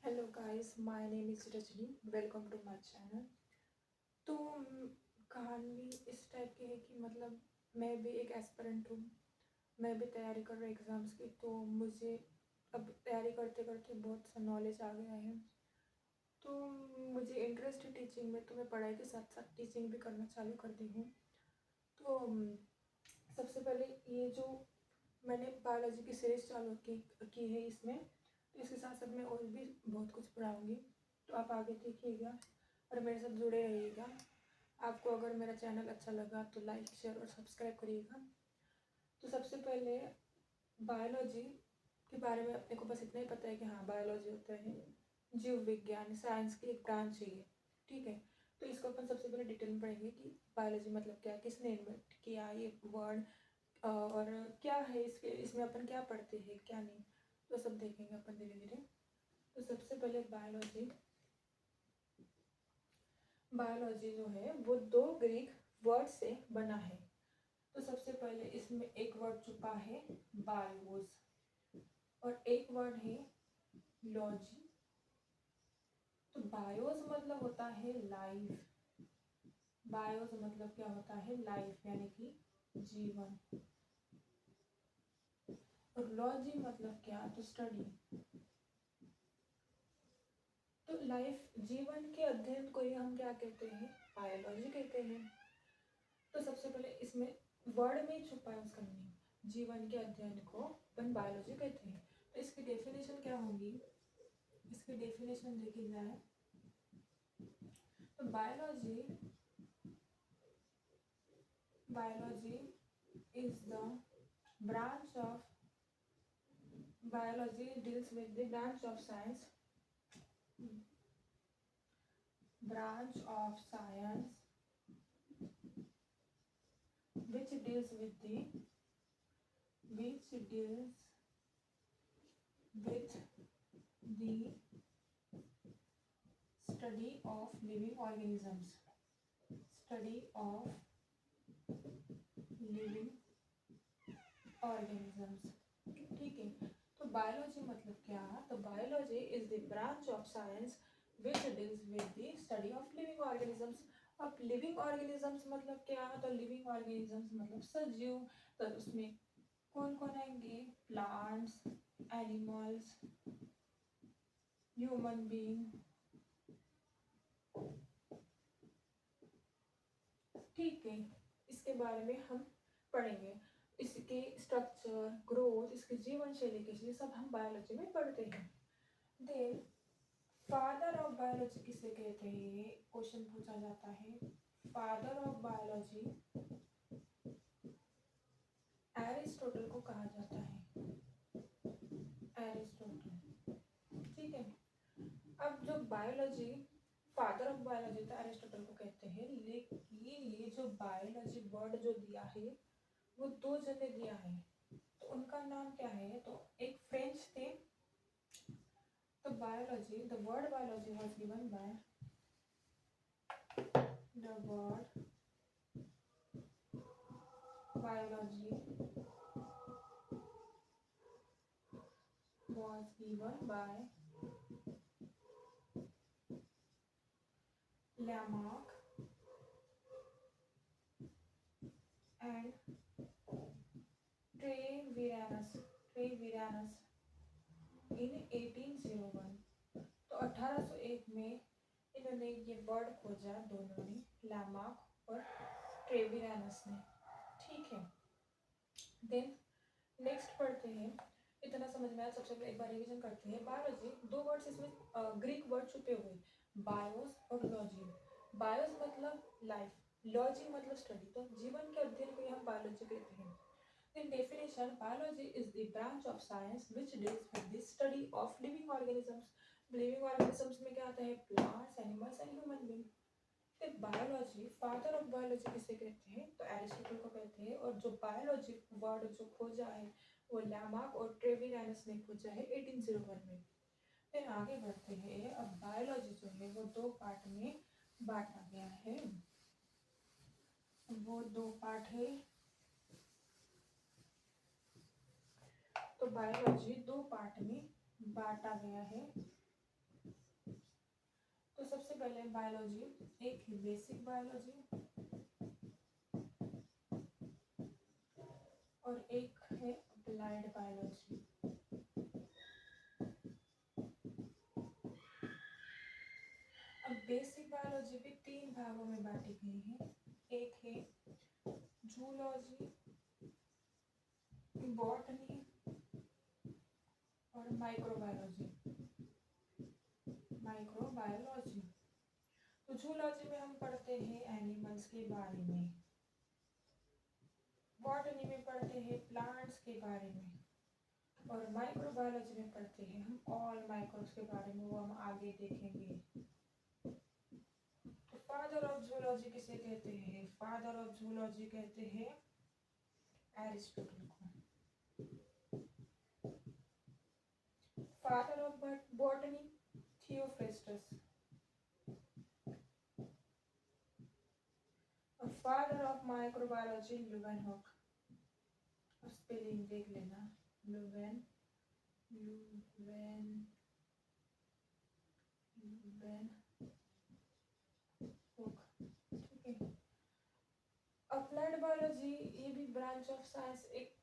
Hello guys, my name is Rajni. Welcome to my channel. तो कहानी इस टाइप की है कि मतलब मैं भी एक एस्पिरेंट हूँ। मैं भी तैयारी कर रही हूँ एग्ज़ाम्स की। तो मुझे अब तैयारी करते करते बहुत सा नॉलेज आ गया है। तो मुझे इंटरेस्ट है टीचिंग में, तो मैं पढ़ाई के साथ साथ टीचिंग भी करना चालू कर दी हूँ। तो सबसे पहले ये जो मैंने बायोलॉजी की सीरीज चालू की है इसमें, तो इसके साथ साथ मैं और भी बहुत कुछ पढ़ाऊँगी। तो आप आगे देखिएगा और मेरे साथ जुड़े रहिएगा। आपको अगर मेरा चैनल अच्छा लगा तो लाइक, शेयर और सब्सक्राइब करिएगा। तो सबसे पहले बायोलॉजी के बारे में अपने को बस इतना ही पता है कि हाँ, बायोलॉजी होता है जीव विज्ञान, साइंस की एक ब्रांच है ये। ठीक है। तो इसको अपन सबसे पहले डिटेल में पढ़ेंगे कि बायोलॉजी मतलब क्या, किसने इन्वेंट किया ये वर्ड, और क्या है इसमें अपन क्या पढ़ते हैं क्या नहीं, तो सब देखेंगे अपन धीरे धीरे। तो सबसे पहले बायोलॉजी जो है वो दो ग्रीक वर्ड से बना है। तो सबसे पहले इसमें एक वर्ड छुपा है बायोस, और एक वर्ड है लॉजी। तो बायोस मतलब होता है लाइफ। बायोस मतलब क्या होता है, लाइफ यानी कि जीवन। और लॉजी मतलब क्या, तो स्टडी। तो लाइफ, जीवन के अध्ययन को ही हम क्या कहते हैं, बायोलॉजी कहते हैं। तो सबसे पहले इसमें वर्ड में छुपा है उसका मीनिंग। जीवन के अध्ययन को अपन बायोलॉजी कहते हैं। तो इसकी डेफिनेशन क्या होगी, इसकी डेफिनेशन देखी जाए तो biology is the branch of biology deals with the branch of science which deals with the study of living organisms. Study of living organisms। ठीक है। तो बायोलॉजी मतलब क्या, तो biology is the branch of science which deals with the study of living organisms. अब living organisms मतलब क्या, तो लिविंग ऑर्गेनिजम्स मतलब सजीव। तो उसमें कौन कौन आएंगे, प्लांट्स, एनिमल्स, ह्यूमन बीइंग। ठीक है। इसके बारे में हम पढ़ेंगे। इसके स्ट्रक्चर, ग्रोथ, इसके जीवन शैली के चीज सब हम बायोलॉजी में पढ़ते हैं। देन फादर ऑफ बायोलॉजी किसे कहते हैं, क्वेश्चन पूछा जाता है। फादर ऑफ बायोलॉजी एरिस्टोटल को कहा जाता है, एरिस्टोटल। ठीक है। अब जो बायोलॉजी, फादर ऑफ बायोलॉजी तो एरिस्टोटल को कहते हैं, लेकिन ये जो बायोलॉजी वर्ड जो दिया है वो दो जने दिया है। तो उनका नाम क्या है, तो एक फ्रेंच थे। तो biology, the word biology was given by the word biology was given by Lamarck and Treverianus in 1801। तो 1801 में इन्होंने ये वर्ड खोजा, दोनों ने, लैमार्क और ट्रेविरानस ने। ठीक है। देन नेक्स्ट पढ़ते हैं। इतना समझ में आया, सबसे पहले एक बार रिवीजन करते हैं। बायोलॉजी, दो वर्ड्स इसमें ग्रीक वर्ड छुपे हुए, बायोस और लॉजी। बायोस मतलब लाइफ, लॉजी मतलब स्टडी। तो जीवन के अध्ययन को हम बायोलॉजी कहते हैं। In definition, biology is the branch of science which deals with the study of living organisms. Living organisms में क्या आता है, plants, animals and human being। फिर बायोलॉजी, फादर ऑफ बायोलॉजी किसे कहते हैं, तो एरिस्टोटल को कहते हैं। और जो बायोलॉजी वर्ड जो खोजा है वो लैमार्क और ट्रेविरानस ने खोजा है 1801 में। फिर आगे बढ़ते हैं। अब बायोलॉजी जो है वो दो पार्ट में बांटा गया है। वो दो पार्ट है। तो बायोलॉजी दो पार्ट में बांटा गया है। तो सबसे पहले बायोलॉजी, एक है बेसिक बायोलॉजी और एक है अप्लाइड बायोलॉजी। अब बेसिक बायोलॉजी भी 3 भागों में बांटी गई है। एक है जूलॉजी, बॉटनी और माइक्रोबायोलॉजी। माइक्रोबायोलॉजी तो जूलॉजी में हम पढ़ते हैं एनिमल्स के बारे में, बॉटनी में पढ़ते हैं प्लांट्स के बारे में और माइक्रोबायोलॉजी में पढ़ते हैं हम ऑल माइक्रोब्स के बारे में, वो हम आगे देखेंगे। तो फादर ऑफ जूलॉजी किसे कहते हैं? फादर ऑफ जूलॉजी कहते हैं एरिस्टोटल को। फादर ऑफ बॉटनी थियोफ्रेस्टस और फादर ऑफ माइक्रोबायोलॉजी लुवेनहॉक। और स्पेलिंग देख लेना, लुवेन लुवेन लुवेनहॉक, ठीक है। अप्लाइड बायोलॉजी ये भी ब्रांच ऑफ साइंस एक,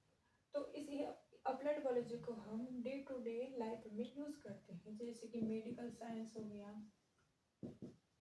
तो इसी अप्लाइड बायोलॉजी को हम डे टू डे लाइफ में यूज करते हैं, जैसे कि मेडिकल साइंस हो गया,